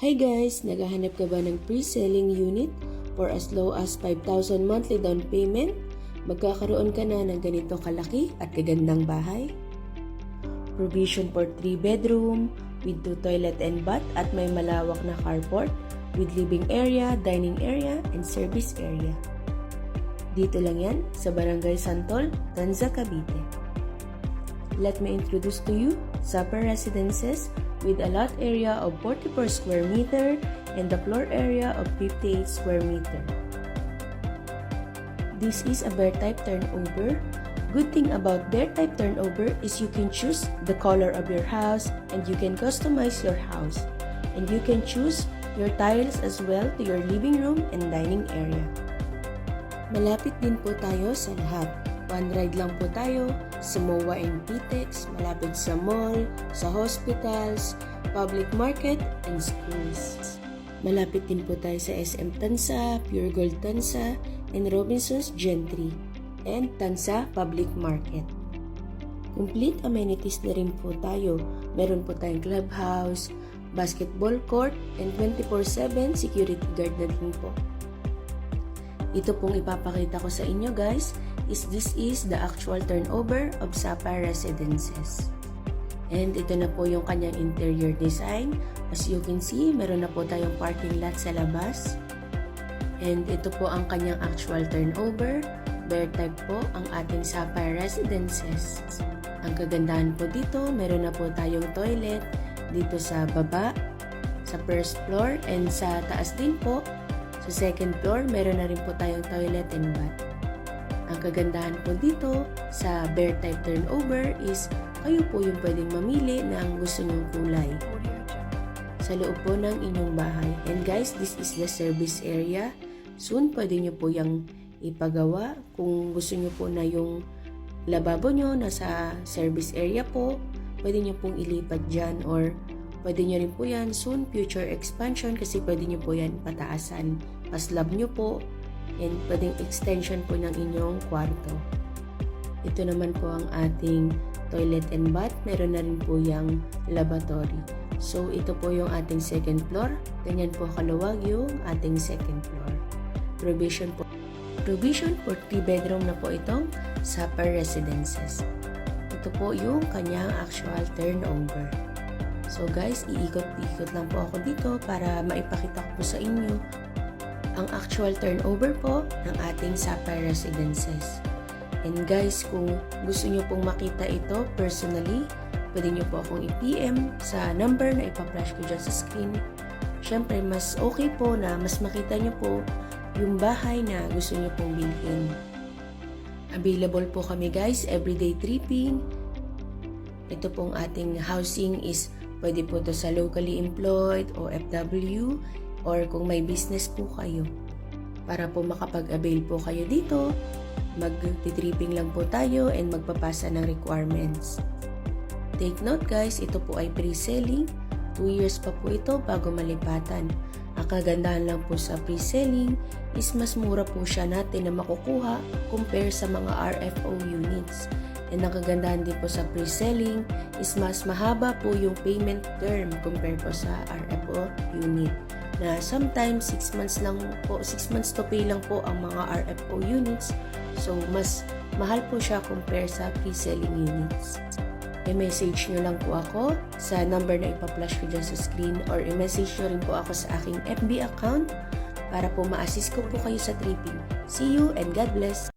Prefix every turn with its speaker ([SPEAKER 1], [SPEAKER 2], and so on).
[SPEAKER 1] Hi guys! Naghahanap ka ba ng pre-selling unit for as low as 5,000 monthly down payment? Magkakaroon ka na ng ganito kalaki at kagandang bahay? Provision for 3 bedroom with 2 toilet and bath at may malawak na carport with living area, dining area, and service area. Dito lang yan sa Barangay Santol, Tanza, Cavite. Let me introduce to you Sapa Residences with a lot area of 44 square meter and the floor area of 58 square meter. This is a bear type turnover. Good thing about bear type turnover is you can choose the color of your house and you can customize your house. And you can choose your tiles as well to your living room and dining area. Malapit din po tayo sa lahat. One ride lang po tayo sa MOA and PTEX, malapit sa mall, sa hospitals, public market, and schools. Malapit din po tayo sa SM Tansa, Pure Gold Tansa, and Robinsons Gentry, and Tansa Public Market. Complete amenities na rin po tayo. Meron po tayong clubhouse, basketball court, and 24/7 security guard na din po. Ito pong ipapakita ko sa inyo guys, this is the actual turnover of Sapa Residences. And ito na po yung kanyang interior design. As you can see, meron na po tayong parking lot sa labas. And ito po ang kanyang actual turnover. Bear type po ang ating Sapa Residences. Ang kagandahan po dito, meron na po tayong toilet dito sa baba, sa first floor, and sa taas din po. Sa second floor, meron na rin po tayong toilet and bath. Ang kagandahan po dito sa bear type turnover is kayo po yung pwedeng mamili ng gusto nyong kulay sa loob po ng inyong bahay. And guys, this is the service area. Soon, pwede nyo po yung ipagawa. Kung gusto nyo po na yung lababo nyo nasa service area po, pwede nyo pong ilipat dyan, or pwede nyo rin po yan soon future expansion kasi pwede nyo po yan pataasan. Paslab nyo po and pwedeng extension po ng inyong kwarto. Ito naman po ang ating toilet and bath. Meron na rin po yung lavatory. So ito po yung ating second floor. Ganyan po kaluwag yung ating second floor. Provision for 3 bedroom na po itong Sapa Residences. Ito po yung kanyang actual turnover. So guys, iikot-ikot lang po ako dito para maipakita ko po sa inyo ang actual turnover po ng ating Sapa Residences. And guys, kung gusto nyo pong makita ito personally, pwede nyo po akong i-PM sa number na ipa-flash ko dyan sa screen. Siyempre, mas okay po na mas makita nyo po yung bahay na gusto nyo pong bilhin. Available po kami guys, everyday tripping. Ito pong ating housing is pwede po ito sa locally employed o FW, or kung may business po kayo. Para po makapag-avail po kayo dito, mag-tripping lang po tayo and magpapasa ng requirements. Take note guys, ito po ay pre-selling. 2 years pa po ito bago malipatan. Ang kagandahan lang po sa pre-selling is mas mura po siya natin na makukuha compare sa mga RFO units. And ang kagandahan din po sa pre-selling is mas mahaba po yung payment term compare po sa RFO unit. Na sometimes 6 months lang po, 6 months to pay lang po ang mga RFO units. So mas mahal po siya compare sa pre-selling units. I-message nyo lang po ako sa number na ipa-flash ko dyan sa screen, or i-message nyo rin po ako sa aking FB account para po ma-assist ko po kayo sa tripping. See you and God bless!